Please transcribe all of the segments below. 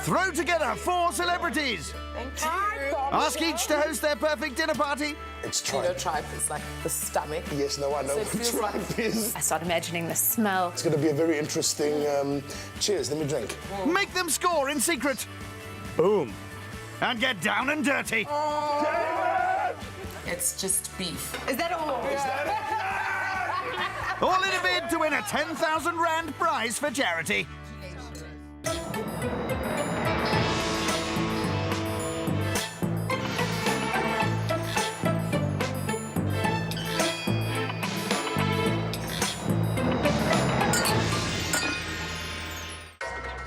Throw together 4 celebrities. Thank you. Ask each to host their perfect dinner party. It's You know, tripe. tripe is like the stomach. Yes, no, I know So it what feels tripe is. I start imagining the smell. It's going to be a very interesting... cheers, let me drink. Make them score in secret. Boom. And get down and dirty. It's just beef. Is that all? All in a bid to win a 10,000 Rand prize for charity.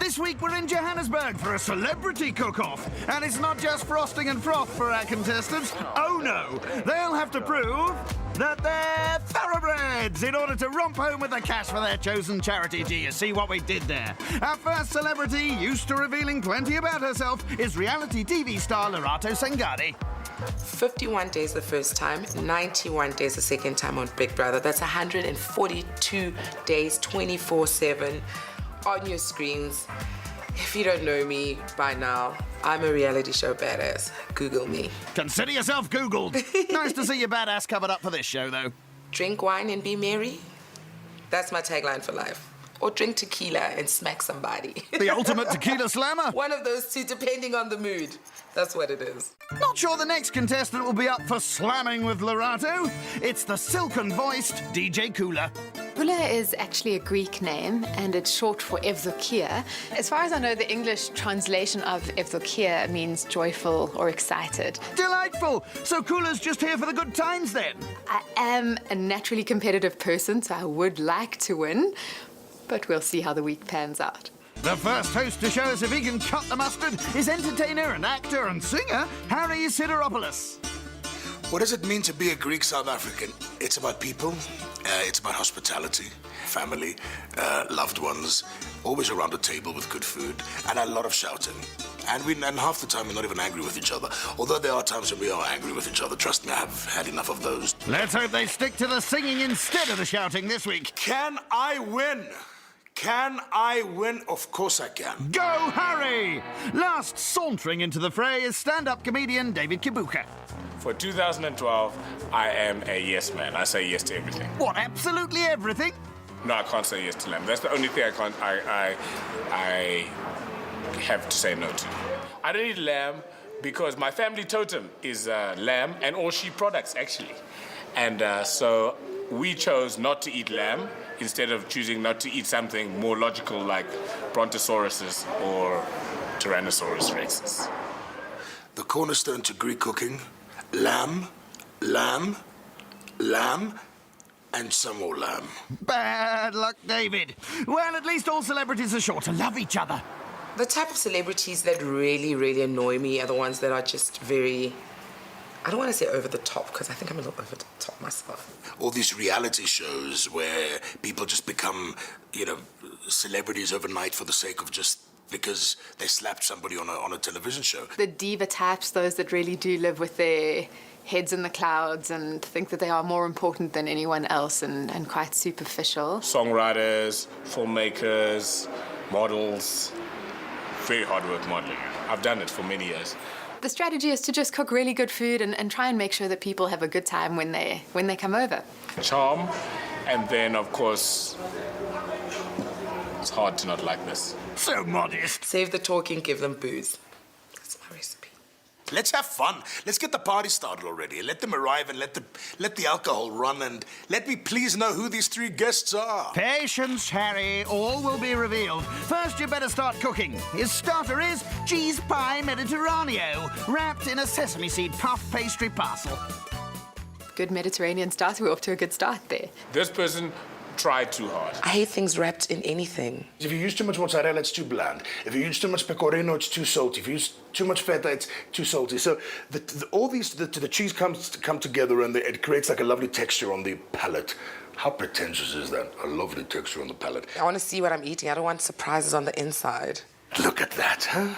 This week we're in Johannesburg for a celebrity cook-off. And it's not just frosting and froth for our contestants. Oh no, they'll have to prove that they're thoroughbreds in order to romp home with the cash for their chosen charity. Do you see what we did there? Our first celebrity, used to revealing plenty about herself, is reality TV star Lerato Sangari. 51 days the first time, 91 days the second time on Big Brother. That's 142 days, 24/7 on your screens. If you don't know me by now, I'm a reality show badass. Google me. Consider yourself Googled. Nice to see your badass covered up for this show, though. Drink wine and be merry. That's my tagline for life. Or drink tequila and smack somebody. The ultimate tequila slammer. One of those two, depending on the mood. That's what it is. Not sure the next contestant will be up for slamming with Lerato. It's the silken-voiced DJ Kula. Kula is actually a Greek name, and it's short for Evdokia. As far as I know, the English translation of Evdokia means joyful or excited. Delightful. So Kula's just here for the good times, then? I am a naturally competitive person, so I would like to win, but we'll see how the week pans out. The first host to show us if he can cut the mustard is entertainer and actor and singer Harry Sideropoulos. What does it mean to be a Greek South African? It's about people, it's about hospitality, family, loved ones, always around the table with good food, and a lot of shouting. And half the time we're not even angry with each other. Although there are times when we are angry with each other. Trust me, I have had enough of those. Let's hope they stick to the singing instead of the shouting this week. Can I win? Can I win? Of course I can. Go, Harry! Last sauntering into the fray is stand-up comedian David Kibuka. For 2012, I am a yes man. I say yes to everything. What, absolutely everything? No, I can't say yes to lamb. That's the only thing I have to say no to. I don't eat lamb because my family totem is lamb and all sheep products, actually. And so we chose not to eat lamb instead of choosing not to eat something more logical like brontosauruses or Tyrannosaurus rexes. The cornerstone to Greek cooking, lamb, lamb, lamb, and some more lamb. Bad luck, David. Well, at least all celebrities are sure to love each other. The type of celebrities that really, really annoy me are the ones that are just very, I don't want to say over the top, because I think I'm a little over the top myself. All these reality shows where people just become, celebrities overnight for the sake of just because they slapped somebody on a television show. The diva types, those that really do live with their heads in the clouds and think that they are more important than anyone else and quite superficial. Songwriters, filmmakers, models, very hard work modeling. I've done it for many years. The strategy is to just cook really good food and try and make sure that people have a good time when they come over. Charm, and then, of course, it's hard to not like this. So modest. Save the talking, give them booze. That's my recipe. Let's have fun. Let's get the party started already. Let them arrive and let the alcohol run, and let me please know who these 3 guests are. Patience, Harry. All will be revealed. First, you better start cooking. His starter is cheese pie Mediterraneo, wrapped in a sesame seed puff pastry parcel. Good Mediterranean starter. We're off to a good start there. This person tried too hard. I hate things wrapped in anything. If you use too much mozzarella, it's too bland. If you use too much pecorino, it's too salty. If you use too much feta, it's too salty. So all these, the cheese come together and it creates like a lovely texture on the palate. How pretentious is that? A lovely texture on the palate. I want to see what I'm eating. I don't want surprises on the inside. Look at that, huh?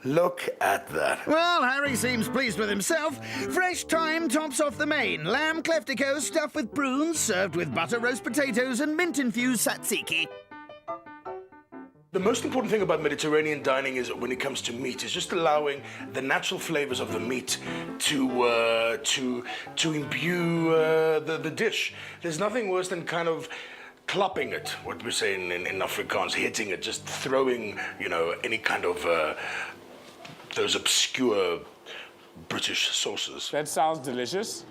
Look at that. Well, Harry seems pleased with himself. Fresh thyme tops off the main. Lamb kleftico stuffed with prunes, served with butter roast potatoes and mint-infused tzatziki. The most important thing about Mediterranean dining is when it comes to meat is just allowing the natural flavors of the meat to imbue the dish. There's nothing worse than kind of clapping it, what we say in Afrikaans, hitting it, just throwing, any kind of those obscure British sauces. That sounds delicious.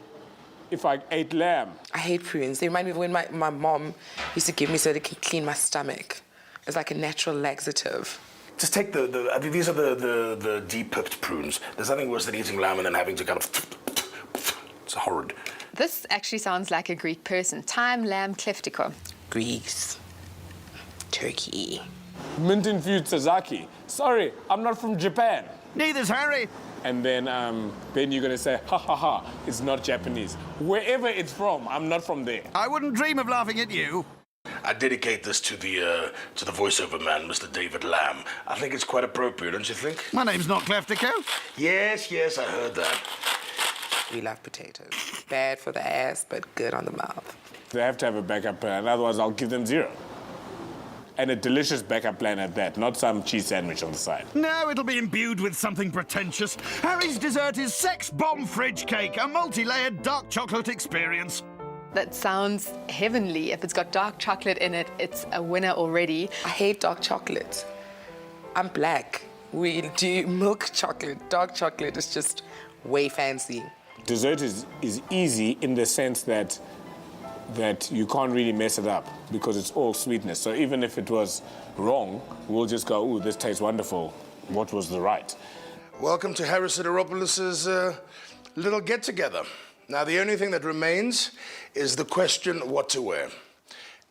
If I ate lamb. I hate prunes. They remind me of when my mom used to give me so they can clean my stomach. It's like a natural laxative. Just take I mean, these are the deep-pipped prunes. There's nothing worse than eating lamb and then having to kind of... It's horrid. This actually sounds like a Greek person. Thyme, lamb, kleftiko. Greece. Turkey. Mint-infused sazaki. Sorry, I'm not from Japan. Neither's Harry. And then you're going to say, ha ha ha, it's not Japanese. Wherever it's from, I'm not from there. I wouldn't dream of laughing at you. I dedicate this to the voiceover man, Mr. David Lamb. I think it's quite appropriate, don't you think? My name's not Kleftico. Yes, I heard that. We love potatoes. Bad for the ass, but good on the mouth. They have to have a backup plan, otherwise I'll give them 0. And a delicious backup plan at that, not some cheese sandwich on the side. No, it'll be imbued with something pretentious. Harry's dessert is sex bomb fridge cake, a multi-layered dark chocolate experience. That sounds heavenly. If it's got dark chocolate in it, it's a winner already. I hate dark chocolate. I'm black. We do milk chocolate. Dark chocolate is just way fancy. Dessert is easy in the sense that you can't really mess it up because it's all sweetness. So even if it was wrong, we'll just go, ooh, this tastes wonderful. What was the right? Welcome to Harris Sideropoulos' little get-together. Now, the only thing that remains is the question what to wear.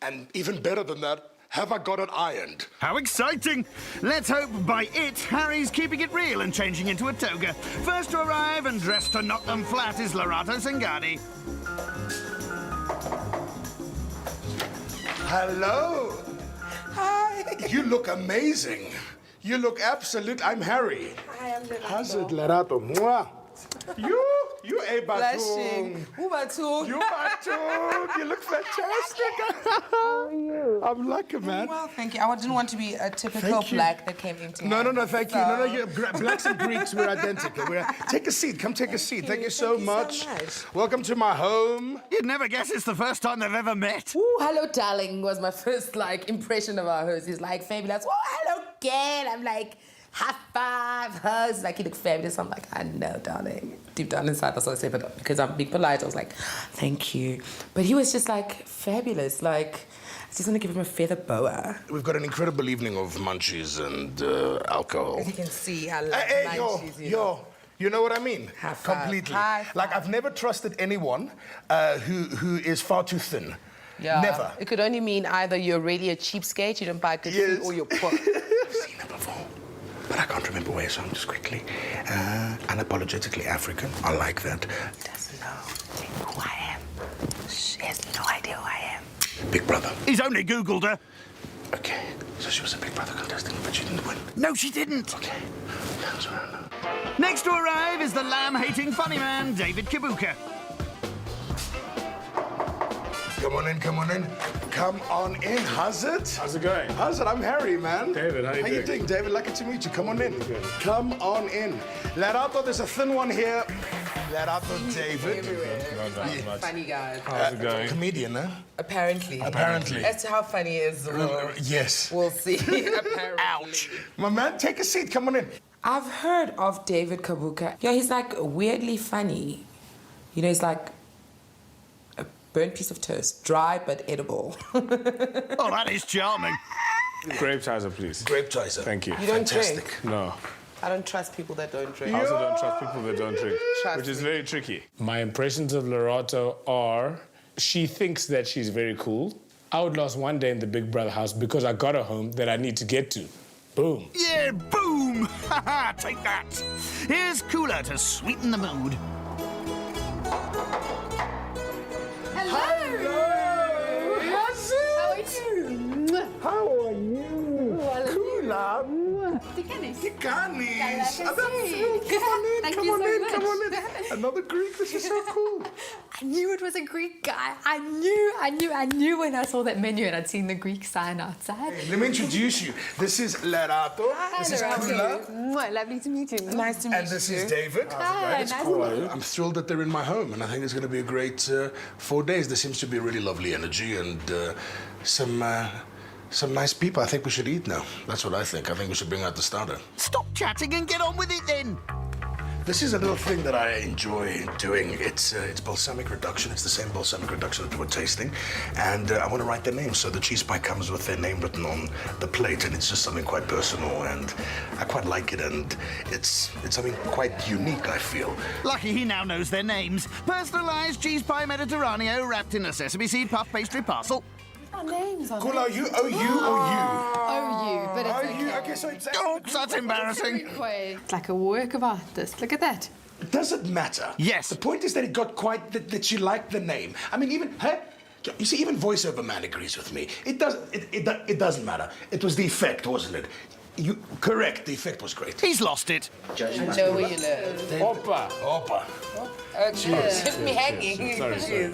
And even better than that, have I got it ironed? How exciting! Let's hope by it, Harry's keeping it real and changing into a toga. First to arrive and dressed to knock them flat is Larato Singadi. Hello. Hi. You look amazing. You look absolute. I'm Harry. Hi, I'm Lerato. How's it, Lerato? Mwah. You a Blushing. batung. Ooh, batung. You batung. You look fantastic. How are you? I'm lucky, man. Well, thank you. I didn't want to be a typical Thank you. black that came empty. No, thank you. No, blacks and Greeks, we're identical. Take a seat. Come take a seat. Thank you so much. Welcome to my home. You'd never guess it's the first time they've ever met. Ooh, hello, darling, was my first, impression of our host. He's like, fabulous. Oh, hello, again. I'm like, high five, hugs. He's like, you look fabulous. I'm like, I know, darling. Deep down inside, that's what I say, but because I'm being polite, I was like, thank you. But he was just, fabulous. I just want to give him a feather boa. We've got an incredible evening of munchies and alcohol. As you can see, I love munchies, yo. You know what I mean? High five. Completely. High five. I've never trusted anyone who is far too thin. Yeah. Never. It could only mean either you're really a cheapskate, you don't buy good food, or you're poor. I've seen her before, but I can't remember where, so I'm just quickly unapologetically African. I like that. He doesn't know who I am. She has no idea who I am. Big Brother. He's only Googled her. Okay, so she was a Big Brother contestant, but she didn't win. No, she didn't. Okay, that's what I know. Next to arrive is the lamb-hating funny man, David Kibuka. Come on in. Come on in. How's it? How's it going? How's it? I'm Harry, man. David, how you doing? David? Lucky to meet you. Come on in. Come on in. Lerato, there's a thin one here. Lerato, David. Funny guy. How's it going? Comedian, huh? Apparently. Apparently. As to how funny he is, Yes. we'll see. Apparently. Ouch. My man, take a seat. Come on in. I've heard of David Kabuka. Yeah, he's weirdly funny. He's like a burnt piece of toast, dry but edible. Oh, that is charming. Grape Tizer, please. Grape Tizer. Thank you. You don't Fantastic. drink? No. I don't trust people that don't drink. I also don't trust people that don't drink, Trust which is me. very tricky. My impressions of Lerato are, she thinks that she's very cool. I would last one day in the Big Brother house because I got a home that I need to get to. Boom. Yeah, boom! Ha take that. Here's Cooler to sweeten the mood. How are you? Cooler. Tikanis. Come on in. Another Greek. This is so cool. I knew it was a Greek guy. I knew when I saw that menu and I'd seen the Greek sign outside. Hey, let me introduce you. This is Lerato. This is Kula. Mwah, lovely to meet you. Nice to meet you. And this is David. Hi, It's nice cool. to meet you. I'm thrilled that they're in my home, and I think it's going to be a great 4 days. There seems to be a really lovely energy and some nice people. I think we should eat now. That's what I think. I think we should bring out the starter. Stop chatting and get on with it then. This is a little thing that I enjoy doing. It's balsamic reduction. It's the same balsamic reduction that we're tasting. And I want to write their names. So the cheese pie comes with their name written on the plate. And it's just something quite personal. And I quite like it. And it's something quite unique, I feel. Lucky he now knows their names. Personalised cheese pie Mediterraneo wrapped in a sesame seed puff pastry parcel. Our names on Cool, are you? Oh, you or you? Oh, you, but it's Oh, you? Okay, so it's... Oh, that's embarrassing. It's like a work of art, this. Look at that. Does it matter? Yes. The point is that it got quite... that you like the name. I mean, even... Hey, you see, even voiceover man agrees with me. It doesn't matter. It was the effect, wasn't it? Correct, the effect was great. He's lost it. I know where you live. Opa. Opa. Keep me hanging. Sorry.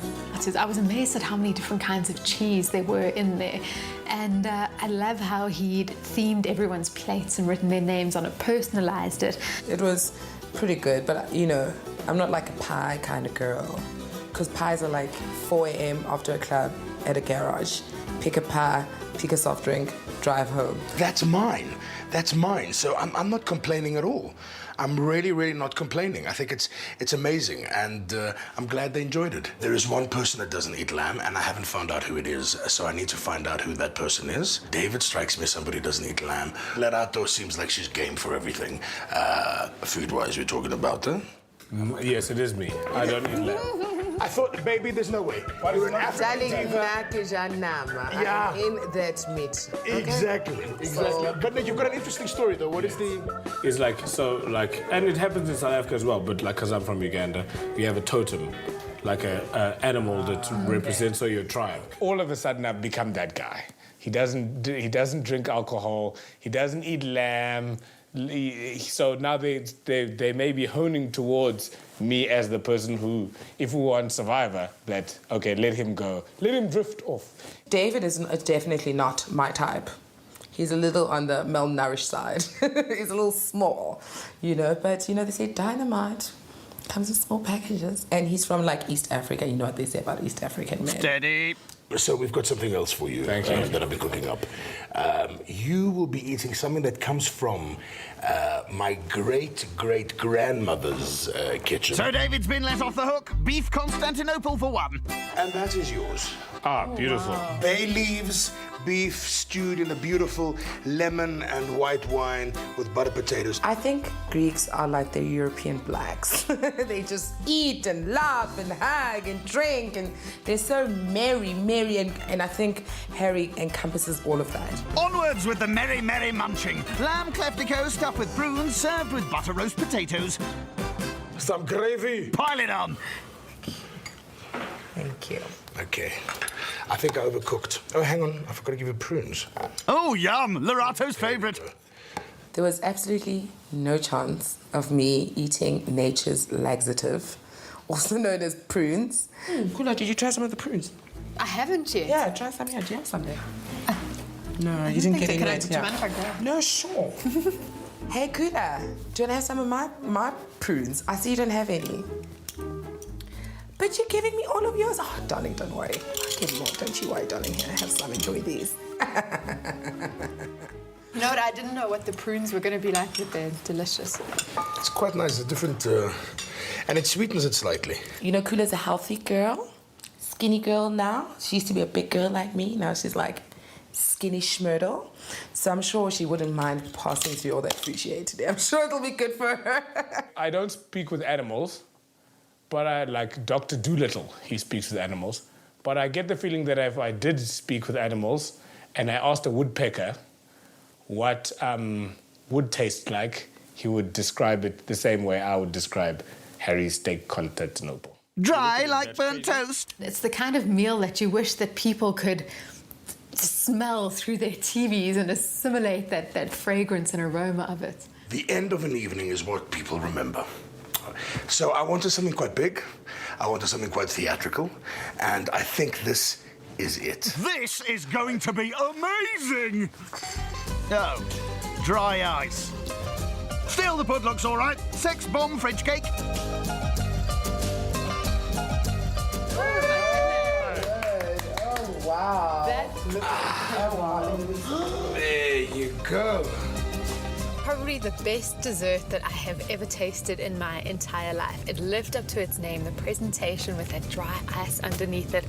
I was amazed at how many different kinds of cheese there were in there. And I love how he'd themed everyone's plates and written their names on it, personalised it. It was pretty good, but you know, I'm not like a pie kind of girl. Because pies are like 4 a.m. after a club at a garage. Pick a pie, pick a soft drink, drive home. That's mine. That's mine. So I'm not complaining at all. I'm really, really not complaining. I think it's amazing, and I'm glad they enjoyed it. There is one person that doesn't eat lamb, and I haven't found out who it is, so I need to find out who that person is. David strikes me as somebody who doesn't eat lamb. Lerato seems like she's game for everything. Food-wise, we're talking about, huh? Yes, it is me. I don't eat lamb. I thought, baby, there's no way. You're an African diva. Yeah. I'm in that meat. Okay? Exactly. But no, you've got an interesting story, though. What is the... It's like, and it happens in South Africa as well, but like, because I'm from Uganda, we have a totem, like a animal that represents your tribe. All of a sudden, I've become that guy. He doesn't drink alcohol. He doesn't eat lamb. So now they may be honing towards me as the person who, if we want Survivor, that, okay, let him go. Let him drift off. David is definitely not my type. He's a little on the malnourished side. He's a little small, you know, but, you know, they say dynamite comes in small packages. And he's from, like, East Africa. You know what they say about East African men. Steady. So we've got something else for you. Thank you. That I've been cooking up. You will be eating something that comes from my great-great-grandmother's kitchen. So David's been let off the hook. Beef Constantinople for one. And that is yours. Ah, beautiful. Bay leaves, beef stewed in a beautiful lemon and white wine with butter potatoes. I think Greeks are like the European blacks. They just eat and laugh and hug and drink, and they're so merry, and I think Harry encompasses all of that. Onwards with the merry, merry munching. Lamb cleftico stuffed with prunes, served with butter roast potatoes. Some gravy. Pile it on. Thank you. Okay. I think I overcooked. Oh, hang on. I forgot to give you prunes. Oh, yum. Larato's favourite. There was absolutely no chance of me eating nature's laxative, also known as prunes. Kula, did you try some of the prunes? I haven't yet. Yeah, try some here. Do you have some there? No, you didn't get any. Do you mind if I grab? No, sure. Hey, Kula, do you want to have some of my prunes? I see you don't have any. But you're giving me all of yours. Oh, darling, don't worry. I'll give more. Don't you worry, darling. Here, have some. Enjoy these. You know what? I didn't know what the prunes were going to be like, but they're delicious. It's quite nice. It's different, and it sweetens it slightly. You know, Kula's a healthy girl, skinny girl now. She used to be a big girl like me. Now she's like skinny schmurdel. So I'm sure she wouldn't mind passing through all that food she ate today. I'm sure it'll be good for her. I don't speak with animals, but I like Dr. Dolittle. He speaks with animals. But I get the feeling that if I did speak with animals and I asked a woodpecker what would taste like, he would describe it the same way I would describe Harry's steak Constantinople. Dry like burnt toast. It's the kind of meal that you wish that people could smell through their TVs and assimilate that fragrance and aroma of it. The end of an evening is what people remember. So I wanted something quite big. I wanted something quite theatrical. And I think this is it. This is going to be amazing! Oh, dry ice. Still, the pud looks all right. Sex bomb fridge cake. Wow. There you go. Probably the best dessert that I have ever tasted in my entire life. It lived up to its name. The presentation with that dry ice underneath it,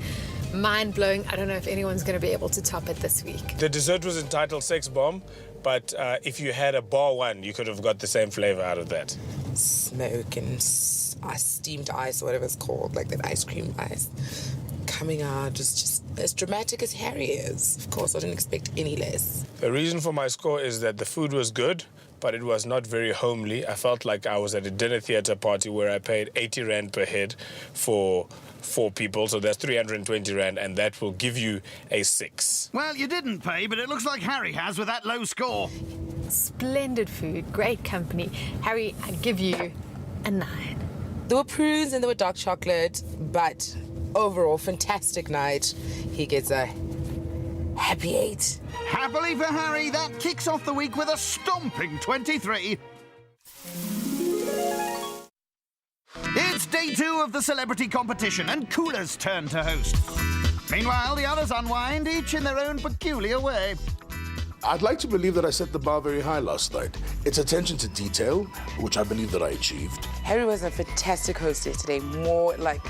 mind-blowing. I don't know if anyone's going to be able to top it this week. The dessert was entitled Sex Bomb, but if you had a bar one, you could have got the same flavor out of that. Smoke and steamed ice, whatever it's called, like that ice cream ice. Coming out just as dramatic as Harry is. Of course, I didn't expect any less. The reason for my score is that the food was good, but it was not very homely. I felt like I was at a dinner theatre party where I paid 80 Rand per head for 4 people, so that's 320 Rand, and that will give you a 6. Well, you didn't pay, but it looks like Harry has with that low score. Splendid food, great company. Harry, I give you a 9. There were prunes and there were dark chocolate, but overall, fantastic night. He gets a happy 8. Happily for Harry, that kicks off the week with a stomping 23. It's day 2 of the celebrity competition and Kula's turn to host. Meanwhile, the others unwind, each in their own peculiar way. I'd like to believe that I set the bar very high last night. It's attention to detail, which I believe that I achieved. Harry was a fantastic host yesterday, more like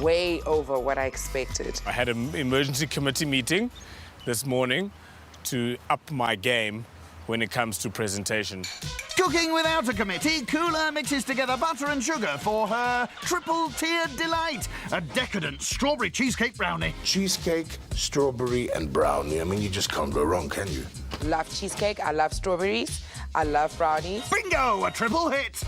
way over what I expected. I had an emergency committee meeting this morning to up my game when it comes to presentation. Cooking without a committee, Kula mixes together butter and sugar for her triple-tiered delight, a decadent strawberry cheesecake brownie. Cheesecake, strawberry, and brownie. I mean, you just can't go wrong, can you? Love cheesecake, I love strawberries, I love brownies. Bingo, a triple hit.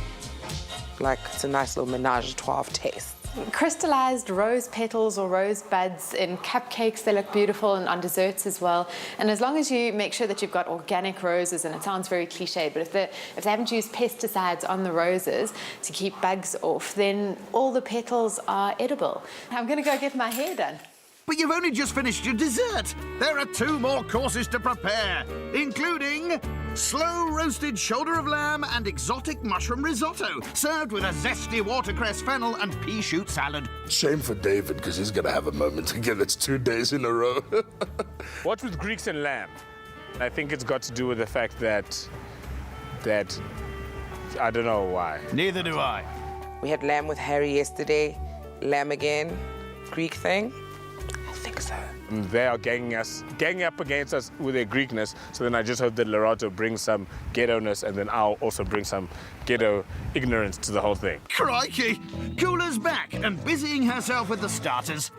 Like, it's a nice little menage a trois of taste. Crystallized rose petals or rose buds in cupcakes, they look beautiful, and on desserts as well. And as long as you make sure that you've got organic roses, and it sounds very cliche, but if they haven't used pesticides on the roses to keep bugs off, then all the petals are edible. I'm going to go get my hair done. But you've only just finished your dessert. There are 2 more courses to prepare, including slow-roasted shoulder of lamb and exotic mushroom risotto, served with a zesty watercress fennel and pea shoot salad. Shame for David, because he's going to have a moment again. It's 2 days in a row. What with Greeks and lamb? I think it's got to do with the fact that I don't know why. Neither do I. We had lamb with Harry yesterday, lamb again, Greek thing. I think so. They are ganging up against us with their Greekness, so then I just hope that Lorato brings some ghetto-ness, and then I'll also bring some ghetto ignorance to the whole thing. Crikey! Kula's back and busying herself with the starters.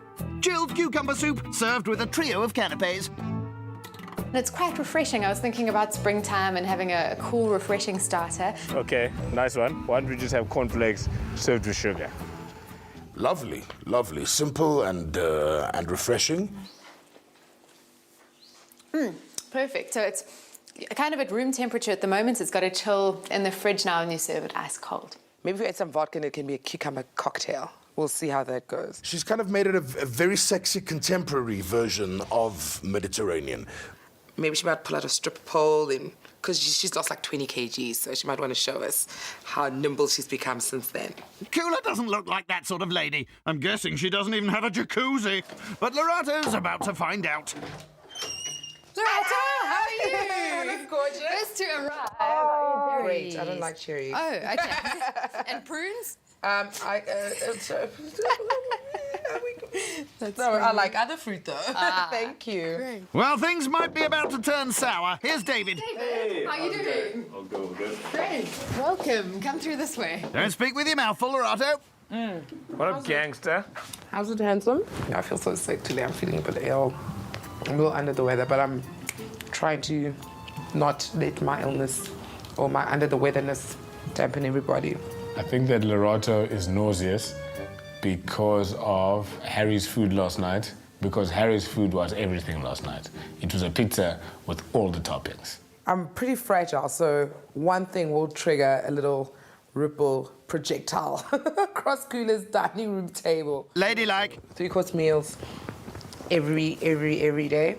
Chilled cucumber soup served with a trio of canapes. And it's quite refreshing. I was thinking about springtime and having a cool, refreshing starter. Okay, nice one. Why don't we just have cornflakes served with sugar? Lovely, lovely. Simple and refreshing. Perfect. So it's kind of at room temperature at the moment. It's got to chill in the fridge now, and you serve it ice cold. Maybe if we add some vodka and it can be a cucumber cocktail. We'll see how that goes. She's kind of made it a very sexy contemporary version of Mediterranean. Maybe she might pull out a stripper pole, and because she's lost like 20 kgs, so she might want to show us how nimble she's become since then. Kula doesn't look like that sort of lady. I'm guessing she doesn't even have a jacuzzi. But Lorato's about to find out. Lorato, how are you? Look gorgeous. First to arrive. Oh, great. I don't like cherries. Oh, okay. And prunes? I like other fruit though. Thank you. Great. Well, things might be about to turn sour. Here's David. Hey, how you doing? I'll go good. Great. Welcome. Come through this way. Don't speak with your mouth full, Lorato. What up, gangster? How's it, handsome? I feel so sick today. I'm feeling a bit ill. I'm a little under the weather, but I'm trying to not let my illness or my under the weatherness dampen everybody. I think that Lorato is nauseous because of Harry's food last night, because Harry's food was everything last night. It was a pizza with all the toppings. I'm pretty fragile, so one thing will trigger a little ripple projectile across Kula's dining room table. Ladylike. 3-course meals every day.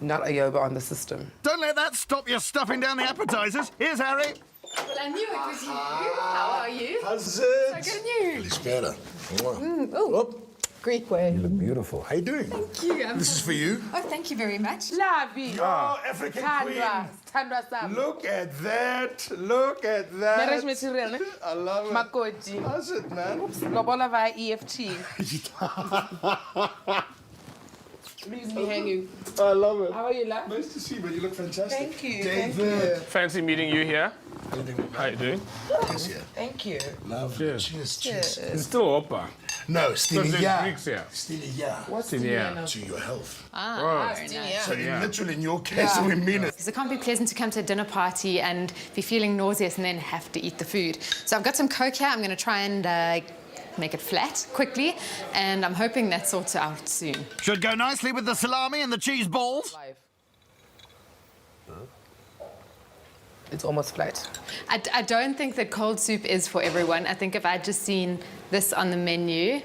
Not a yoga on the system. Don't let that stop you stuffing down the appetizers. Here's Harry. Well, I knew it was you. How are you? How's it? So good, and you? It's better. Oh, Greek way. You look beautiful. How you doing? Thank you. This is for you. Oh, thank you very much. Lavi. Oh, African queen. Tandwa Sam. Look at that. Look at Marriage that. material, ne? I love it. Makoti. How's it, man? Lobola via EFT. Leaves me hanging. I love it. How are you, La? Nice to see you, man. You look fantastic. Thank you. David. Fancy meeting you here. How you doing? Yes, yeah. Thank you. Love. Cheers. Cheers. It's still Opa. No, Because Stevie, there's yeah. Greeks here. Stevie, yeah. What's Yeah. To your health. Very nice. So literally, in your case, we mean it. Because it can't be pleasant to come to a dinner party and be feeling nauseous and then have to eat the food. So I've got some Coke here. I'm going to try and make it flat quickly, and I'm hoping that sorts out soon. Should go nicely with the salami and the cheese balls. It's almost flat. I don't think that cold soup is for everyone. I think if I'd just seen this on the menu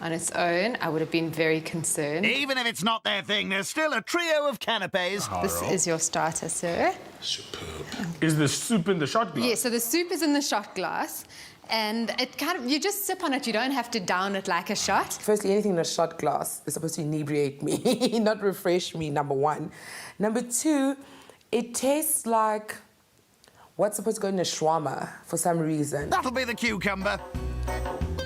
on its own, I would have been very concerned. Even if it's not their thing, there's still a trio of canapes. This is your starter, sir. Superb. Is the soup in the shot glass? Yeah, so the soup is in the shot glass, and it kind of, you just sip on it. You don't have to down it like a shot. Firstly, anything in a shot glass is supposed to inebriate me, not refresh me, number one. Number two, it tastes like what's supposed to go in a shawarma for some reason. That'll be the cucumber.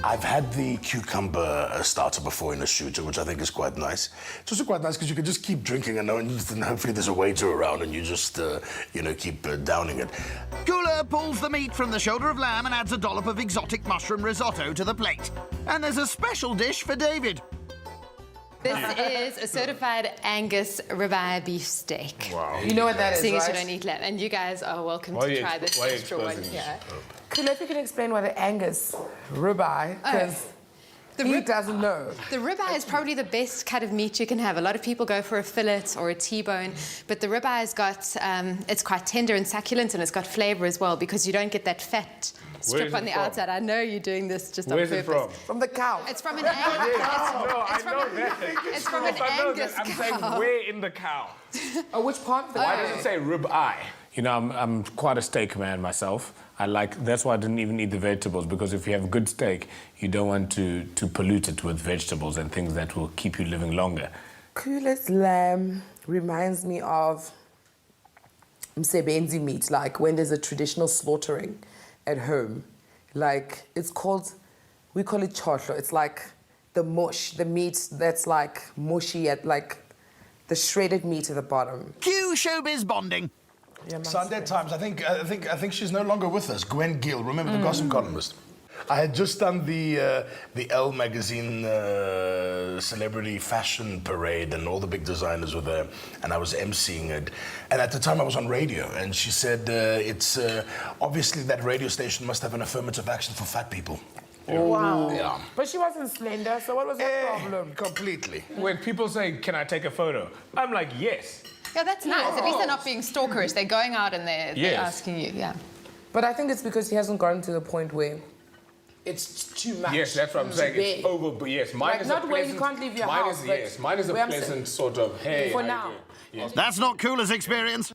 I've had the cucumber starter before in a shooter, which I think is quite nice. It's also quite nice because you can just keep drinking and hopefully there's a waiter around and you just, keep downing it. Kula pulls the meat from the shoulder of lamb and adds a dollop of exotic mushroom risotto to the plate. And there's a special dish for David. This is a certified Angus ribeye beef steak. Wow. You know what that is, Seeing as you right? don't eat lamb, and you guys are welcome to try this extra one. Yeah. Kula, if you can explain what an Angus ribeye, because he doesn't know. The ribeye is probably the best cut of meat you can have. A lot of people go for a fillet or a T-bone, but the ribeye's got, it's quite tender and succulent, and it's got flavour as well, because you don't get that fat strip on the outside. I know you're doing this just on purpose. Where's it from? From the cow. It's from an Angus. No, I know that. It's from an Angus I'm saying cow. where in the cow? Oh, which part of the Why cow? does it say rib eye? You know, I'm quite a steak man myself. That's why I didn't even eat the vegetables, because if you have good steak, you don't want to pollute it with vegetables and things that will keep you living longer. Kula's lamb reminds me of msebenzi meat, like when there's a traditional slaughtering at home. Like, it's called, we call it chotlo. It's like the mush, the meat that's like mushy at like the shredded meat at the bottom. Cue showbiz bonding. Sunday Times. I think she's no longer with us. Gwen Gill, remember the gossip columnist. I had just done the Elle magazine celebrity fashion parade, and all the big designers were there, and I was emceeing it. And at the time, I was on radio, and she said it's obviously that radio station must have an affirmative action for fat people. Wow. Yeah. But she wasn't slender, so what was the problem? Completely. When people say, "Can I take a photo?" I'm like, "Yes." Yeah, that's nice. At least they're not being stalkerish. They're going out and they're Yes. asking you. Yeah. But I think it's because he hasn't gotten to the point where it's too much. Yes, that's what I'm saying. It's over, but yes, mine Like, is not a where pleasant. you can't leave your mine house, is but yes, mine is a where I'm pleasant saying- sort of hey. For how you now. doing? Yes. That's not Kula's experience.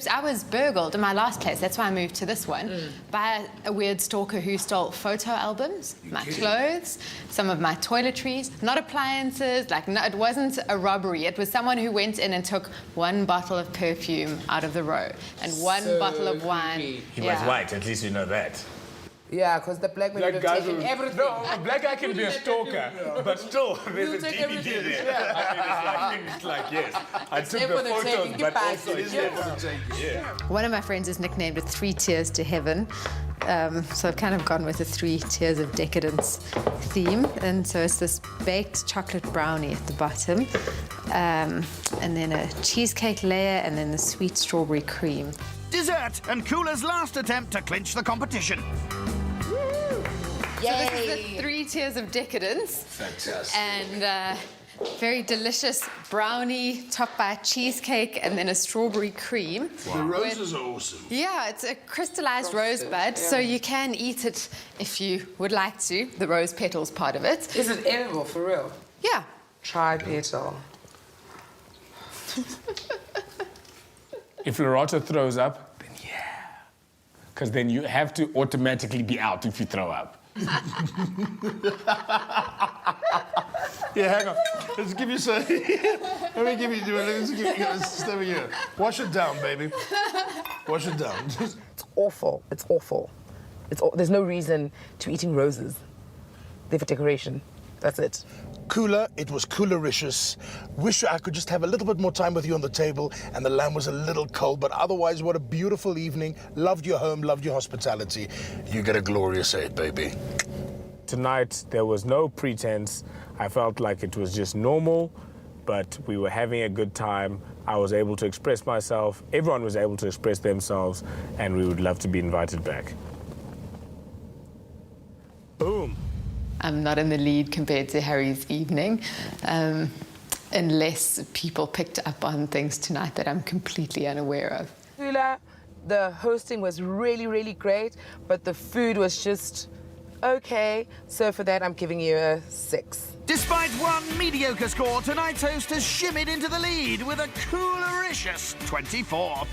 I was burgled in my last place. That's why I moved to this one. By a weird stalker who stole photo albums, my clothes, some of my toiletries, not appliances. Like, no, it wasn't a robbery. It was someone who went in and took one bottle of perfume out of the row and one bottle of wine. He was white. At least you know that. Yeah, because the black man would have guys taken will- everything. No, a black guy can be a stalker, but still, there's a take DVD everything, there. yeah. I mean, it's like, yes, I took there the for the photos, taking, but get also back. it's there for the taking. Yeah. One of my friends has nicknamed it 3 Tears to Heaven. So I've kind of gone with the 3 Tears of Decadence theme. And so it's this baked chocolate brownie at the bottom, and then a cheesecake layer, and then the sweet strawberry cream. Dessert and Kula's last attempt to clinch the competition. So this is the 3 Tiers of Decadence. Fantastic. And Very delicious brownie topped by a cheesecake and then a strawberry cream. The roses are awesome. Yeah, it's a crystallized rosebud, so you can eat it if you would like to, the rose petals part of it. Is it edible for real? Yeah. Tri-petal. If Loretta throws up, then yeah. Because then you have to automatically be out if you throw up. Yeah, hang on. Let's give you some. Let me give you. Let's give you. Stay over here. Wash it down, baby. Wash it down. It's awful. It's awful. There's no reason to eating roses. They're for decoration. That's it. Cooler, it was coolericious. Wish I could just have a little bit more time with you on the table, and the lamb was a little cold, but otherwise, what a beautiful evening. Loved your home, loved your hospitality. You get a glorious 8, baby. Tonight, there was no pretense. I felt like it was just normal, but we were having a good time. I was able to express myself. Everyone was able to express themselves, and we would love to be invited back. Boom. I'm not in the lead compared to Harry's evening, unless people picked up on things tonight that I'm completely unaware of. The hosting was really, really great, but the food was just okay. So for that, I'm giving you a 6. Despite one mediocre score, tonight's host has shimmied into the lead with a coolericious 24.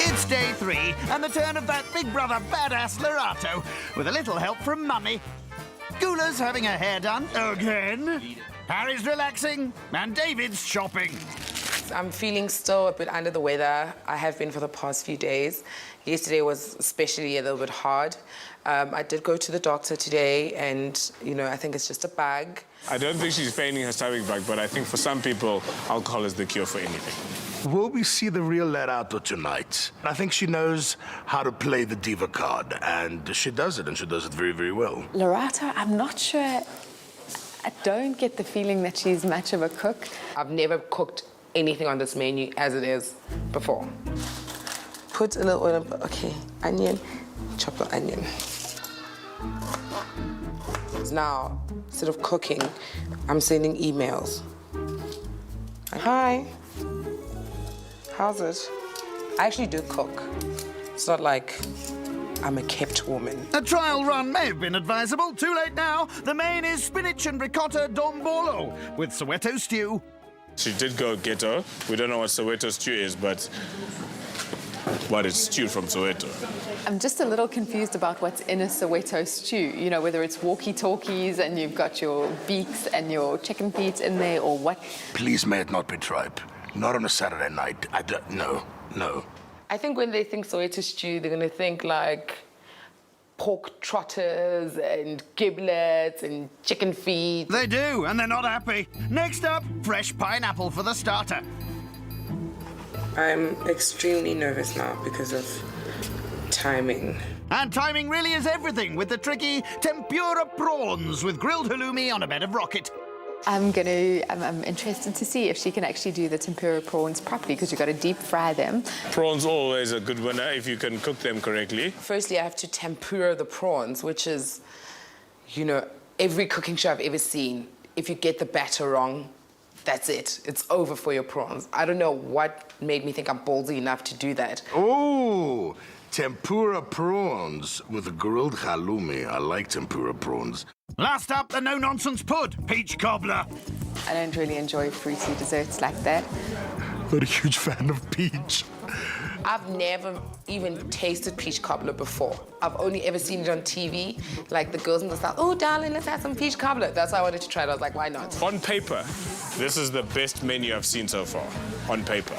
It's day 3, and the turn of that big brother badass Lorato, with a little help from Mummy. Gula's having her hair done again. Harry's relaxing, and David's shopping. I'm feeling still a bit under the weather. I have been for the past few days. Yesterday was especially a little bit hard. I did go to the doctor today, and, I think it's just a bug. I don't think she's feigning her stomach bug, but I think for some people, alcohol is the cure for anything. Will we see the real Lerato tonight? I think she knows how to play the diva card, and she does it, and she does it very, very well. Lorato, I'm not sure. I don't get the feeling that she's much of a cook. I've never cooked anything on this menu as it is before. Put a little oil, okay, onion, chop the onion. Now, instead of cooking, I'm sending emails. Hi, how's it? I actually do cook. It's not like I'm a kept woman. A trial run may have been advisable. Too late now. The main is spinach and ricotta dombolo with Soweto stew. She did go ghetto. We don't know what Soweto stew is, but it's stew from Soweto. I'm just a little confused about what's in a Soweto stew. Whether it's walkie-talkies and you've got your beaks and your chicken feet in there, or what. Please, may it not be tripe. Not on a Saturday night. No. I think when they think Soweto stew, they're gonna think like pork trotters and giblets and chicken feet. They do, and they're not happy. Next up, fresh pineapple for the starter. I'm extremely nervous now because of timing. And timing really is everything with the tricky tempura prawns with grilled halloumi on a bed of rocket. I'm interested to see if she can actually do the tempura prawns properly, because you've got to deep fry them. Prawns always a good winner if you can cook them correctly. Firstly, I have to tempura the prawns, which is, every cooking show I've ever seen. If you get the batter wrong, that's it. It's over for your prawns. I don't know what made me think I'm ballsy enough to do that. Oh, tempura prawns with a grilled halloumi. I like tempura prawns. Last up, the no-nonsense pud, peach cobbler. I don't really enjoy fruity desserts like that. Not a huge fan of peach. I've never even tasted peach cobbler before. I've only ever seen it on TV. Like the girls in the South, oh, darling, let's have some peach cobbler. That's why I wanted to try it. I was like, why not? On paper, this is the best menu I've seen so far, on paper.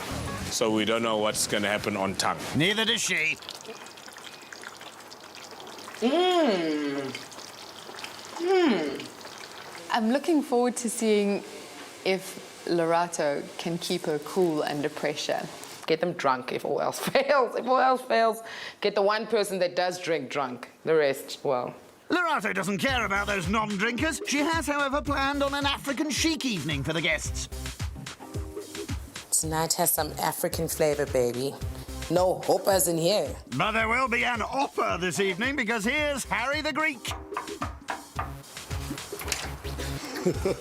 So we don't know what's going to happen on tongue. Neither does she. I'm looking forward to seeing if Lorato can keep her cool under pressure. Get them drunk if all else fails. If all else fails, get the one person that does drink drunk. The rest, well. Lorato doesn't care about those non-drinkers. She has, however, planned on an African chic evening for the guests. Tonight has some African flavor, baby. No hoppers in here. But there will be an opera this evening, because here's Harry the Greek. Look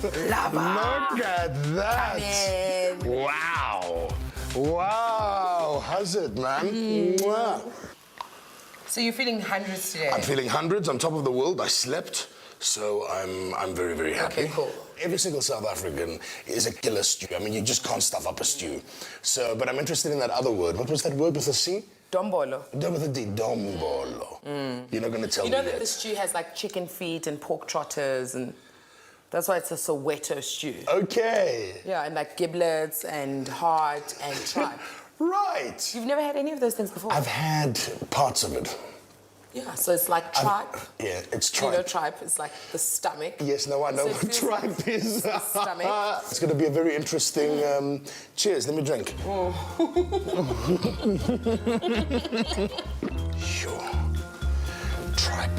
at that. Wow. Wow. How's it, man? Mwah. So you're feeling hundreds today? I'm feeling hundreds, on top of the world. I slept, so I'm very, very happy. Okay, cool. Every single South African is a killer stew. I mean, you just can't stuff up a stew. So, but I'm interested in that other word. What was that word with a C? Dombolo. With a D. Dombolo. You're not going to tell me You know that yet. the stew has like chicken feet and pork trotters, and that's why it's a Soweto stew. Okay. Yeah, and like giblets and heart and tripe. Right. You've never had any of those things before? I've had parts of it. Yeah, so it's like tripe. Yeah, it's You tripe. know tripe, it's like the stomach. Yes, no, I know So it what feels tripe like is. the stomach. It's going to be a very interesting... cheers, let me drink. Sure. Tripe.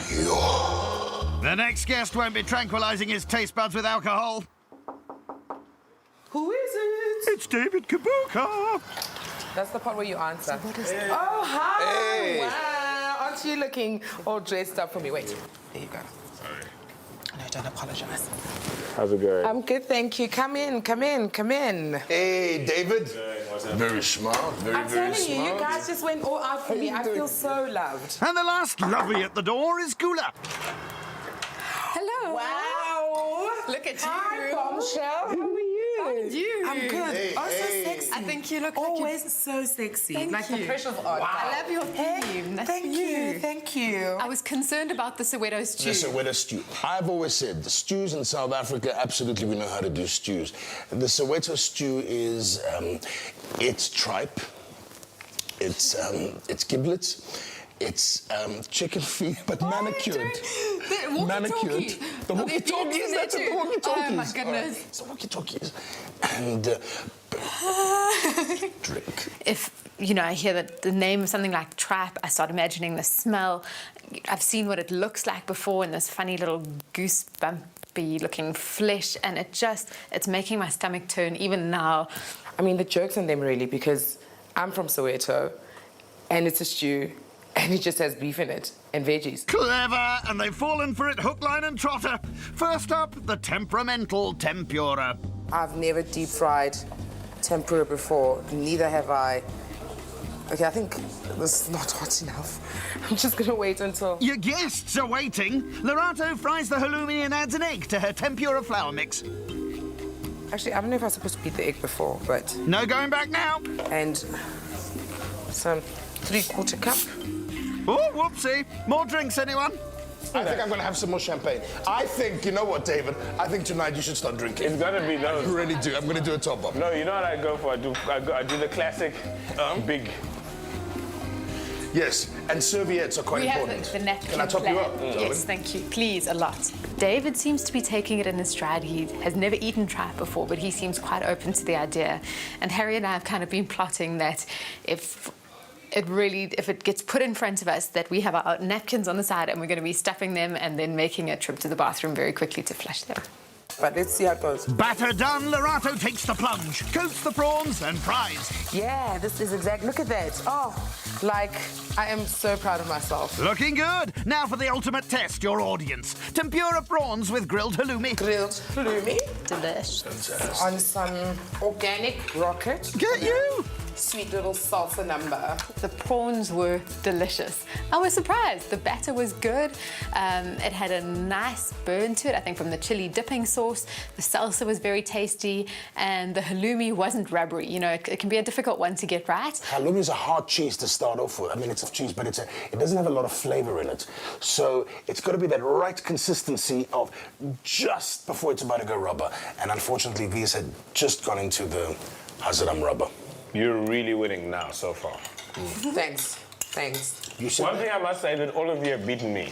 Yo. The next guest won't be tranquilizing his taste buds with alcohol. Who is it? It's David Kabuka. That's the part where you answer. What is that? Oh, hi! Hey. Wow! Aren't you looking all dressed up for me? Wait, there you go. Sorry. No, don't apologize. How's it going? I'm good, thank you. Come in, come in, come in. Hey, David. Very smart, very, I'm very telling you, smart. you guys just went all out for me. I feel so loved. And the last lovey at the door is Gula. Hello. Wow! Look at you. Hi, Bombshell. How are you? You. I'm good. Hey, oh, so hey. sexy. I think you look always so sexy. Thank like you. the pressure's on. I love your Hey, theme. That's thank for you, thank you. I was concerned about the Soweto stew. The Soweto stew. I've always said the stews in South Africa, absolutely we know how to do stews. The Soweto stew is, it's tripe, it's giblets, it's chicken feet, but manicured. The Manicured. The walkie-talkies, that's it, the walkie-talkies. Oh, my goodness. Right, it's the walkie-talkies. And drink. If, you know, I hear the name of something like tripe, I start imagining the smell. I've seen what it looks like before in this funny little goosebumpy looking flesh, and it's making my stomach turn even now. I mean, the joke's on them really, because I'm from Soweto, and it's a stew, and it just has beef in it and veggies. Clever, and they've fallen for it hook, line and trotter. First up, the temperamental tempura. I've never deep fried tempura before, neither have I. Okay, I think this is not hot enough. I'm just gonna wait until... Your guests are waiting. Lorato fries the halloumi and adds an egg to her tempura flour mix. Actually, I don't know if I was supposed to beat the egg before, but... No going back now. And some 3/4 cup. Oh, whoopsie. More drinks, anyone? I think I'm going to have some more champagne. I think, you know what, David? I think tonight you should start drinking. It's gotta be I those. really do. I'm going to do a top up. No, you know what I go for? I do the classic big. Yes, and serviettes are quite We have important. the napkin Can I top plan. you up, darling? Yes, thank you. Please, a lot. David seems to be taking it in his stride. He has never eaten tripe before, but he seems quite open to the idea. And Harry and I have kind of been plotting that if it gets put in front of us, that we have our napkins on the side and we're going to be stuffing them and then making a trip to the bathroom very quickly to flush them. But let's see how it goes. Batter done, Lorato takes the plunge, coats the prawns and fries. Yeah, this is exact. Look at that. Oh, like, I am so proud of myself. Looking good. Now for the ultimate test, your audience. Tempura prawns with grilled halloumi. Grilled halloumi Delicious. on some organic rocket. Get you! Sweet little salsa number. The prawns were delicious. I was surprised. The batter was good. It had a nice burn to it, I think, from the chili dipping sauce. The salsa was very tasty, and the halloumi wasn't rubbery. You know, it can be a difficult one to get right. Halloumi is a hard cheese to start off with. I mean, it's a cheese, but it doesn't have a lot of flavor in it. So it's got to be that right consistency of just before it's about to go rubber. And unfortunately, these had just gone into the Hazardam rubber. You're really winning now so far. Thanks. You said One that? thing I must say that all of you have beaten me.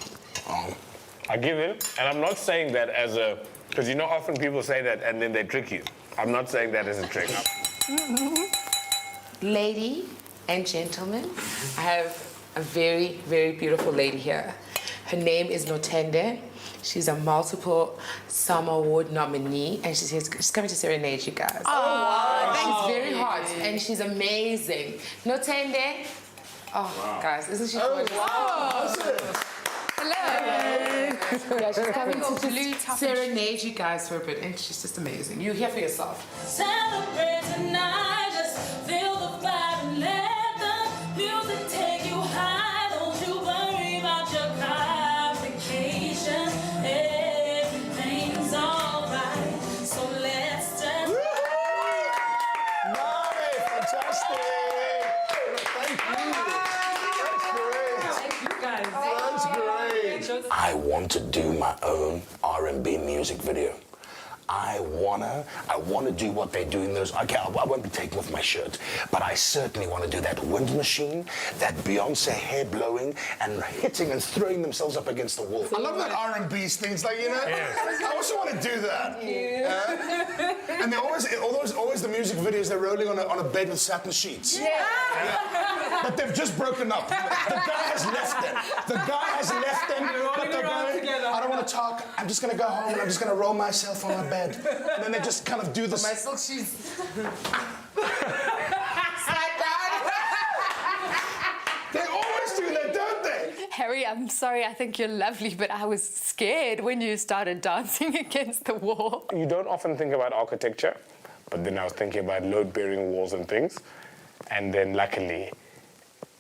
I give in, and I'm not saying that as a, because you know often people say that and then they trick you. I'm not saying that as a trick. Lady and gentlemen, I have a very, very beautiful lady here. Her name is Notende. She's a multiple Summer Award nominee, and she's coming to serenade you guys. Oh, wow. She's very hot, and she's amazing. Notende. Oh, wow. Guys, isn't she gorgeous? Wow. Hello. Yeah, she's coming to blue just top serenade you guys for a bit, and she's just amazing. You hear for yourself. Celebrate tonight, just feel the vibe and let the music take you high. Don't you worry about your complication. Everything's alright. So let's just. Mari, fantastic! Thank you. That's great. That's great. I want to do my own R&B music video. I wanna do what they do in those. Okay, I won't be taking off my shirt, but I certainly want to do that wind machine, that Beyonce hair blowing and hitting and throwing themselves up against the wall. I love that R&B things, like, you know. I also want to do that. And they're always the music videos. They're rolling on a bed with satin sheets. Yeah. But they've just broken up. The guy has left them. But they're going, I don't want to talk. I'm just gonna go home and I'm just gonna roll myself on my bed. And then they just kind of do this. My silk shoes. They always do that, don't they? Harry, I'm sorry, I think you're lovely, but I was scared when you started dancing against the wall. You don't often think about architecture, but then I was thinking about load-bearing walls and things, and then luckily,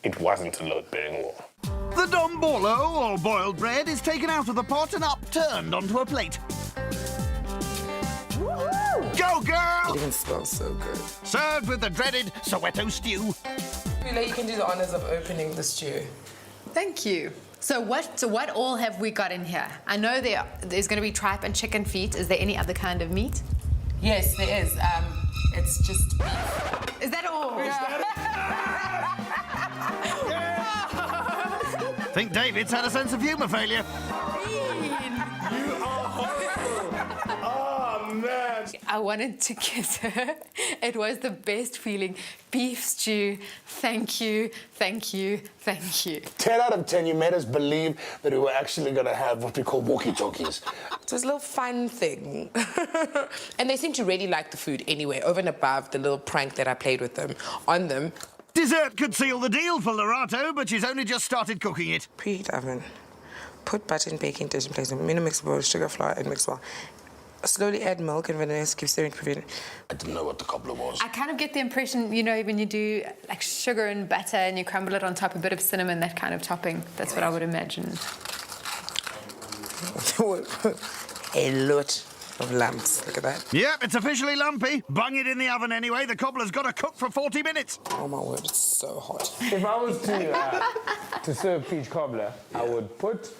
it wasn't a load-bearing wall. The dombolo, or boiled bread, is taken out of the pot and upturned onto a plate. Go, girl! It even smells so good. Served with the dreaded Soweto stew. You can do the honors of opening the stew. Thank you. So what all have we got in here? I know there's going to be tripe and chicken feet. Is there any other kind of meat? Yes, there is. It's just beef. Is that all? I think David's had a sense of humour failure. I wanted to kiss her. It was the best feeling. Beef stew. Thank you, thank you, thank you. 10 out of 10, you made us believe that we were actually going to have what we call walkie-talkies. So it's a little fun thing. And they seem to really like the food anyway, over and above the little prank that I played with them, on them. Dessert could seal the deal for Lorato, but she's only just started cooking it. Preheat oven. Put butter in baking dish and place in minimum mix bowl, sugar, flour, and mix well. Slowly add milk and vanilla, keep stirring to prevent. I didn't know what the cobbler was. I kind of get the impression, you know, when you do like sugar and butter and you crumble it on top, a bit of cinnamon, that kind of topping. That's what I would imagine. A lot of lumps. Look at that. Yep, it's officially lumpy. Bung it in the oven anyway. The cobbler's got to cook for 40 minutes. Oh my word, it's so hot. If I was to serve peach cobbler, I would put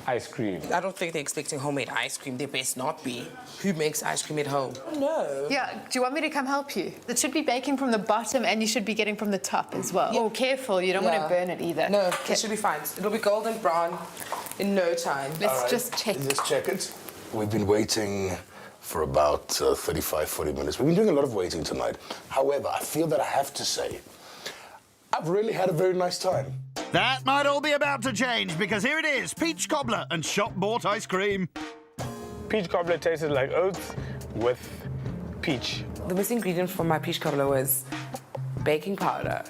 ice cream. I don't think they're expecting homemade ice cream. They best not be. Who makes ice cream at home? No. Yeah, do you want me to come help you? It should be baking from the bottom and you should be getting from the top as well. Oh, careful, you don't want to burn it either. No, it should be fine. It'll be golden brown in no time. Let's just check. Let's check it. We've been waiting for about 35, 40 minutes. We've been doing a lot of waiting tonight. However, I feel that I have to say, I've really had a very nice time. That might all be about to change, because here it is, peach cobbler and shop-bought ice cream. Peach cobbler tasted like oats with peach. The missing ingredient for my peach cobbler was baking powder.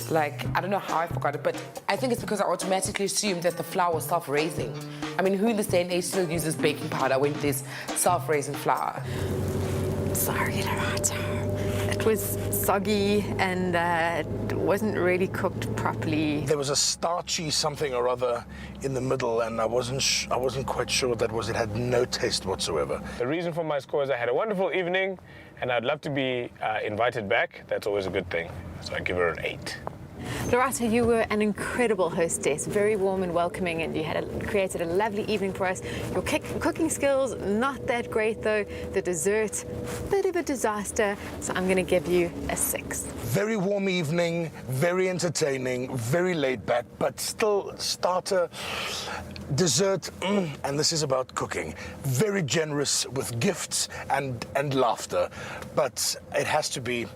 Like, I don't know how I forgot it, but I think it's because I automatically assumed that the flour was self-raising. I mean, who in this day and age still uses baking powder when there's self-raising flour? Sorry, Lorato. It was soggy and it wasn't really cooked properly. There was a starchy something or other in the middle, and I wasn't quite sure what that was. It had no taste whatsoever. The reason for my score is I had a wonderful evening, and I'd love to be invited back. That's always a good thing. So I give her an 8. Lorato, you were an incredible hostess, very warm and welcoming, and you created a lovely evening for us. Your cooking skills, not that great though. The dessert, bit of a disaster, so I'm going to give you a 6. Very warm evening, very entertaining, very laid back, but still starter, dessert, and this is about cooking. Very generous with gifts and laughter, but it has to be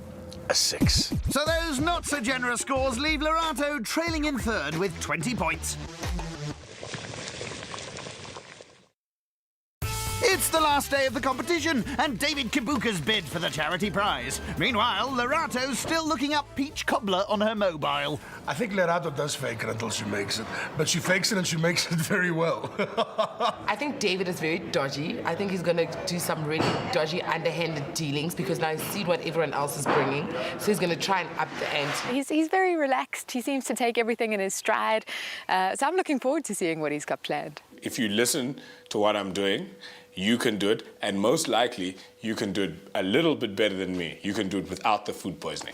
a 6. So those not so generous scores leave Lorato trailing in third with 20 points. It's It's the last day of the competition, and David Kibuka's bid for the charity prize. Meanwhile, Lorato's still looking up peach cobbler on her mobile. I think Lerato does fake it until she makes it, but she fakes it and she makes it very well. I think David is very dodgy. I think he's going to do some really dodgy, underhanded dealings because now he's seen what everyone else is bringing. So he's going to try and up the ante. He's very relaxed. He seems to take everything in his stride. So I'm looking forward to seeing what he's got planned. If you listen to what I'm doing, you can do it, and most likely you can do it a little bit better than me. You can do it without the food poisoning.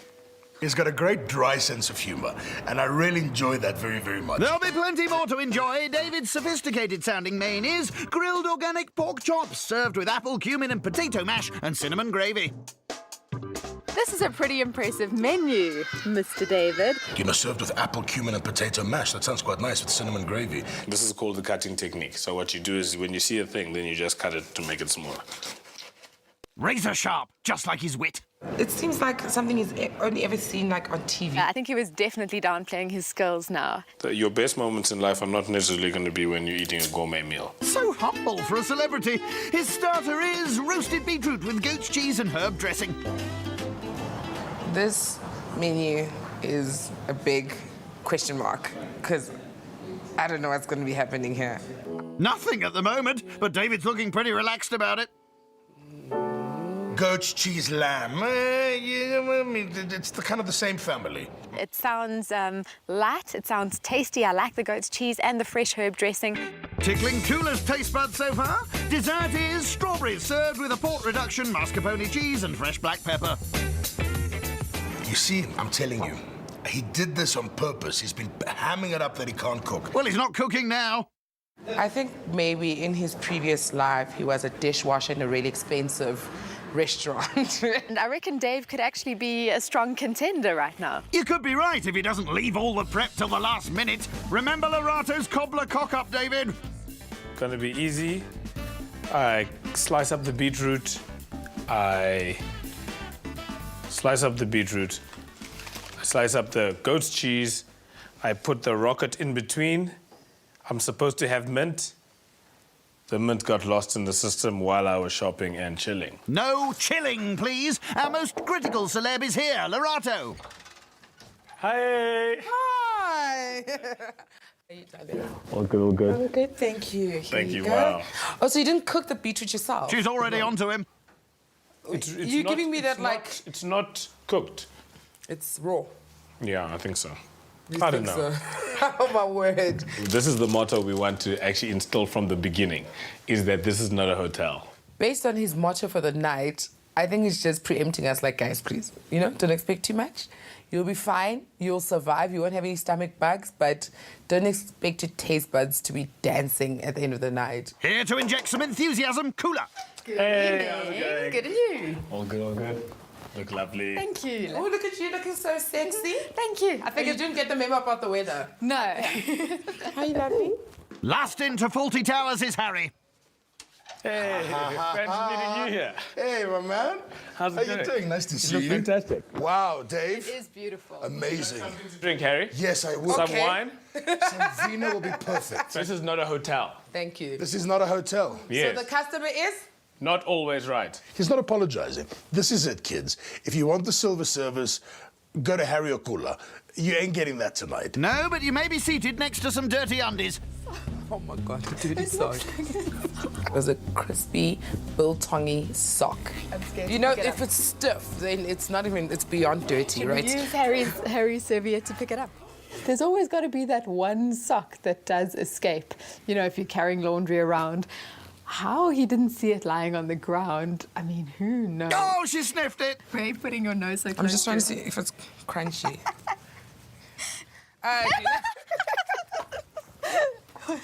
He's got a great dry sense of humor, and I really enjoy that very, very much. There'll be plenty more to enjoy. David's sophisticated-sounding main is grilled organic pork chops served with apple, cumin and potato mash and cinnamon gravy. This is a pretty impressive menu, Mr. David. You know, served with apple, cumin, and potato mash. That sounds quite nice with cinnamon gravy. This is called the cutting technique. So what you do is when you see a thing, then you just cut it to make it smaller. Razor sharp, just like his wit. It seems like something he's only ever seen like on TV. I think he was definitely downplaying his skills now. Your best moments in life are not necessarily going to be when you're eating a gourmet meal. So humble for a celebrity. His starter is roasted beetroot with goat's cheese and herb dressing. This menu is a big question mark because I don't know what's going to be happening here. Nothing at the moment, but David's looking pretty relaxed about it. Goat's cheese lamb. Yeah, I mean, it's kind of the same family. It sounds light, it sounds tasty. I like the goat's cheese and the fresh herb dressing. Tickling Kula's taste buds so far? Dessert is strawberries served with a port reduction, mascarpone cheese and fresh black pepper. You see, I'm telling you, he did this on purpose. He's been hamming it up that he can't cook. Well, he's not cooking now. I think maybe in his previous life he was a dishwasher in a really expensive restaurant. And I reckon Dave could actually be a strong contender right now. You could be right if he doesn't leave all the prep till the last minute. Remember Lorato's cobbler cock-up, David? Gonna be easy. I slice up the beetroot. I slice up the goat's cheese. I put the rocket in between. I'm supposed to have mint. The mint got lost in the system while I was shopping and chilling. No chilling, please. Our most critical celeb is here, Lorato. Hi. Hi! All good, all good. Okay, thank you. Here Thank you, go. wow. Oh, so you didn't cook the beetroot yourself? She's already onto him. You're giving me that like... It's not cooked. It's raw. Yeah, I think so. You I don't think know. so? Oh, my word. This is the motto we want to actually instill from the beginning, is that this is not a hotel. Based on his motto for the night, I think he's just preempting us like, guys, please, you know, don't expect too much. You'll be fine, you'll survive, you won't have any stomach bugs, but don't expect your taste buds to be dancing at the end of the night. Here to inject some enthusiasm, Kula. Hey, how's it going? Good and you? All good, all good. Look lovely. Thank you. Oh, look at you looking so sexy. Thank you. I figured you didn't get the memo about the weather. No. How you lovely? Last into Faulty Towers is Harry. Hey, fancy meeting you here. Hey, my man. How's How it you going? doing? Nice to see you. Fantastic. Wow, Dave. It is beautiful. Amazing. Drink, Harry. Yes, I will. Some wine. Some vino will be perfect. This is not a hotel. Thank you. This is not a hotel. Yes. So the customer is? Not always right. He's not apologizing. This is it, kids. If you want the silver service, go to Harry or Kula. You ain't getting that tonight. No, but you may be seated next to some dirty undies. Oh my God, the dirty sock. It was a crispy, biltongy sock. I'm scared You to know, pick it if up. it's stiff, then it's not even, it's beyond dirty, right? Use Harry's serviette to pick it up. There's always got to be that one sock that does escape. You know, if you're carrying laundry around. How he didn't see it lying on the ground, I mean, who knows? Oh, she sniffed it. Why are you putting your nose so close? I'm just trying to see if it's crunchy.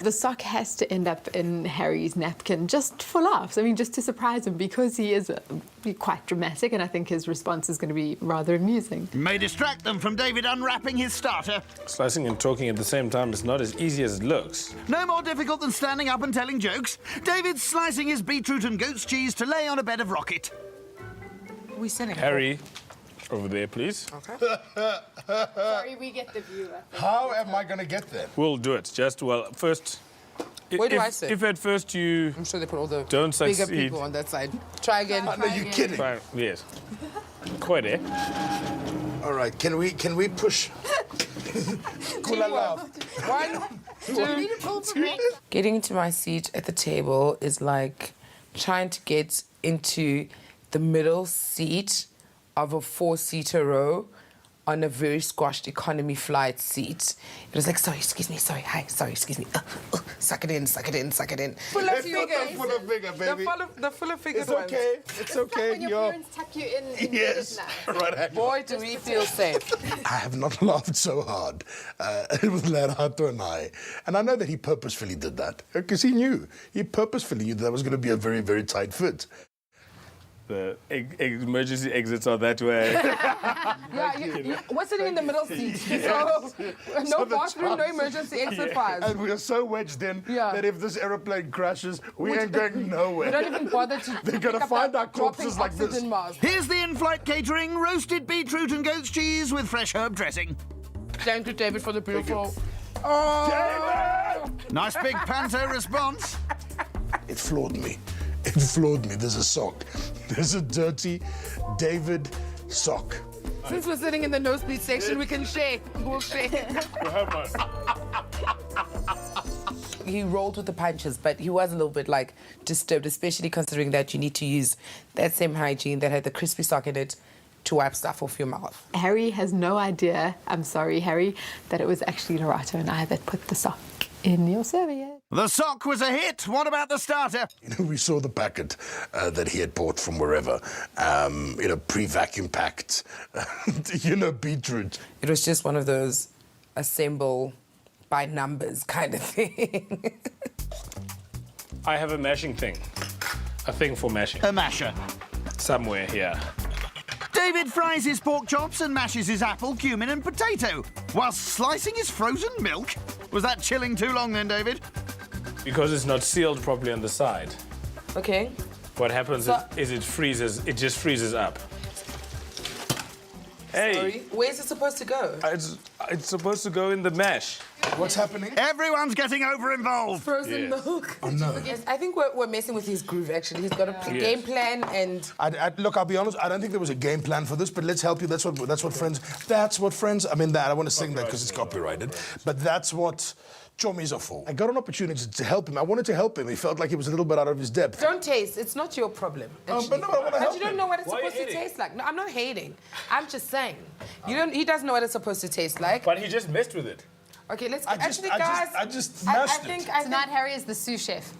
The sock has to end up in Harry's napkin just for laughs. I mean, just to surprise him because he is quite dramatic and I think his response is going to be rather amusing. May distract them from David unwrapping his starter. Slicing and talking at the same time is not as easy as it looks. No more difficult than standing up and telling jokes. David's slicing his beetroot and goat's cheese to lay on a bed of rocket. We sitting. Harry, over there, please. Okay. Sorry, we get the viewer. How am I going to get there? We'll do it. Just, well, first, Where do I sit? If at first you I'm sure they put all the don't bigger succeed. people on that side. Try again. No, you're kidding. Fine, yes. Quite, eh? All right, can we push? Kula love. 1, 2. Getting into my seat at the table is like trying to get into the middle seat of a 4-seater row on a very squashed economy flight seat. It was like, sorry, excuse me, sorry, hi, sorry, excuse me. Suck it in, suck it in, suck it in. Full of figures. Full of figure, baby. The full of figures It's okay. It's okay. When your parents tuck you in Yes. bed at night. Right. Boy, do we feel safe. I have not laughed so hard. It was Lerato and I. And I know that he purposefully did that because he knew. He purposefully knew that was going to be a very, very tight fit. The emergency exits are that way. Yeah, we're sitting in the middle seat. So, no bathroom, no emergency exit fires. And we are so wedged in Yeah. that if this aeroplane crashes, we ain't going nowhere. We don't even bother to. They're gonna pick up find that our corpses dropping like this. oxygen mask. Here's the in-flight catering: roasted beetroot and goat's cheese with fresh herb dressing. Thank you, David, for the beautiful. Nice big panto response. It floored me. It floored me. There's a sock. There's a dirty David sock. Since we're sitting in the nosebleed section, we can share. We'll share. He rolled with the punches, but he was a little bit like disturbed, especially considering that you need to use that same hygiene that had the crispy sock in it to wipe stuff off your mouth. Harry has no idea, I'm sorry, Harry, that it was actually Lerato and I that put the sock in your serviette. The sock was a hit. What about the starter? We saw the packet that he had bought from wherever, pre-vacuum packed, beetroot. It was just one of those assemble by numbers kind of thing. I have a mashing thing. A thing for mashing. A masher. Somewhere here. David fries his pork chops and mashes his apple, cumin and potato, whilst slicing his frozen milk. Was that chilling too long then, David? Because it's not sealed properly on the side. Okay. What happens is it freezes, it just freezes up. Hey, Sorry. Where's it supposed to go? it's supposed to go in the mash. What's happening? Everyone's getting over-involved. Frozen Yes. milk. Oh, no. Yes, I think we're messing with his groove, actually. He's got a game plan and... Look, I'll be honest, I don't think there was a game plan for this, but let's help you. That's what friends, I mean, I don't want to sing that because it's copyrighted, but that's what chommies are for. I got an opportunity to help him. I wanted to help him. He felt like he was a little bit out of his depth. Don't taste. It's not your problem. But no, I want to But help you don't him. know what it's Why are you supposed to hating? taste like. No, I'm not hating. I'm just saying. He doesn't know what it's supposed to taste like. But he just messed with it. Okay, let's... I just I mashed it. think... Tonight, Harry is the sous chef.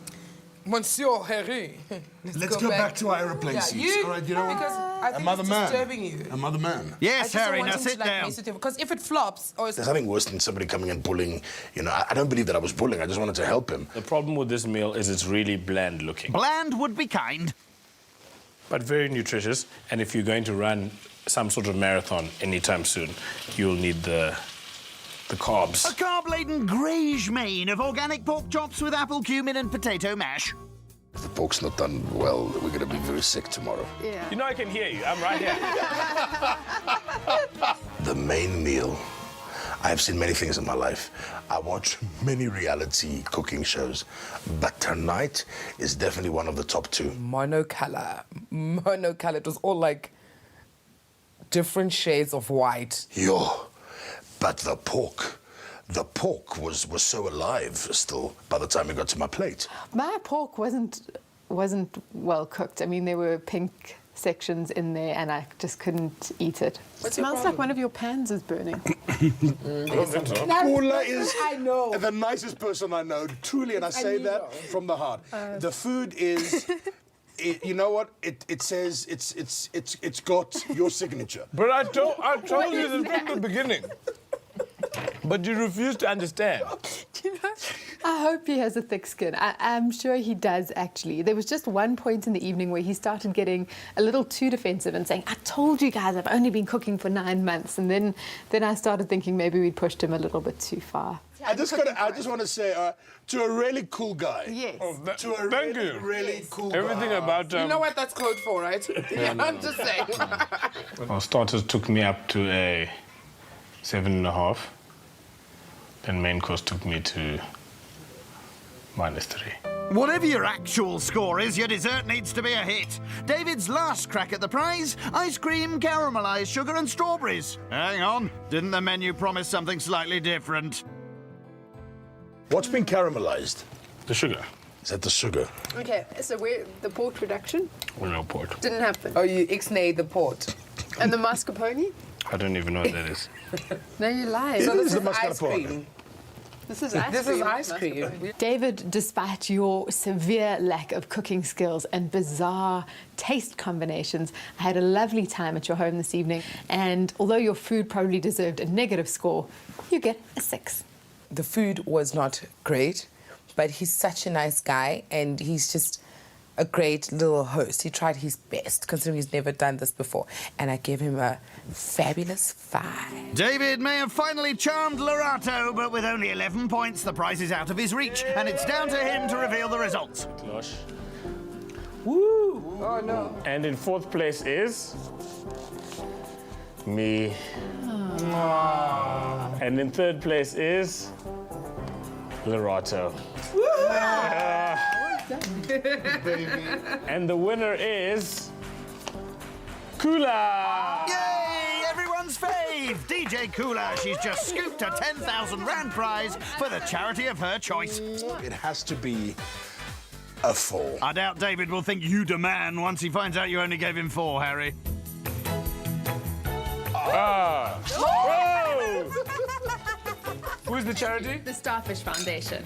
Monsieur Harry. Let's go back to our aeroplane Yeah, seats. All right, you know what? Because I think Another it's man. disturbing you. Another man. Yes, Harry, now sit down. Because if it flops... Or it's, There's nothing worse than somebody coming and pulling. I don't believe that I was pulling. I just wanted to help him. The problem with this meal is it's really bland looking, Bland would be kind. but very nutritious. And if you're going to run some sort of marathon anytime soon, you'll need the carbs. A carb-laden greige main of organic pork chops with apple, cumin and potato mash. If the pork's not done well, we're going to be very sick tomorrow. Yeah. You know I can hear you. I'm right here. The main meal. I have seen many things in my life. I watch many reality cooking shows, but tonight is definitely one of the top 2. monocolor. It was all like different shades of white. Yo, but the pork was so alive still by the time it got to my plate. My pork wasn't well cooked. I mean, there were pink sections in there and I just couldn't eat it. It smells like one of your pans is burning. Paula is I know. the nicest person I know, truly, and I say that from the heart. The food is... you know what? It says it's got your signature. But I told you this from the beginning. But you refuse to understand. I hope he has a thick skin. I'm sure he does, actually. There was just one point in the evening where he started getting a little too defensive and saying, I told you guys I've only been cooking for 9 months. And then I started thinking maybe we'd pushed him a little bit too far. I just want to say to a really cool guy. Yes. To a Thank really, you. really cool Everything guy. about You know what that's code for, right? I'm just saying. Our starters took me up to a 7.5. Then main course took me to -3. Whatever your actual score is, your dessert needs to be a hit. David's last crack at the prize: ice cream, caramelised sugar and strawberries. Hang on, didn't the menu promise something slightly different? What's been caramelized? The sugar. Is that the sugar? Okay, so where the port reduction Or no port. didn't happen. Oh, you ixnayed the port. And the mascarpone? I don't even know what that is. No, you lied. So this the is ice mascarpone. cream. This is ice This cream. is ice cream. mascarpone. David, despite your severe lack of cooking skills and bizarre taste combinations, I had a lovely time at your home this evening. And although your food probably deserved a negative score, you get a 6. The food was not great, but he's such a nice guy and he's just a great little host. He tried his best, considering he's never done this before, and I gave him a fabulous 5. David may have finally charmed Lorato, but with only 11 points, the prize is out of his reach, and it's down to him to reveal the results. Gosh. Woo! Oh no. And in 4th place is... me. And in 3rd place is... Lorato. And the winner is... Kula! Yay! Everyone's fave! DJ Kula. She's just scooped a 10,000 Rand prize for the charity of her choice. It has to be a 4. I doubt David will think you the man once he finds out you only gave him 4, Harry. Ah! Whoa! Who's the charity? The Starfish Foundation.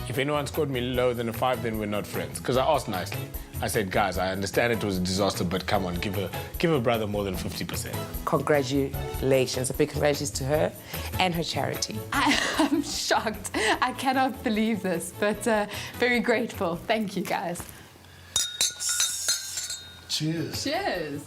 If anyone scored me lower than a 5, then we're not friends. Because I asked nicely. I said, guys, I understand it was a disaster, but come on, give a brother more than 50%. Congratulations. A big congratulations to her and her charity. I'm shocked. I cannot believe this, but very grateful. Thank you, guys. Cheers. Cheers.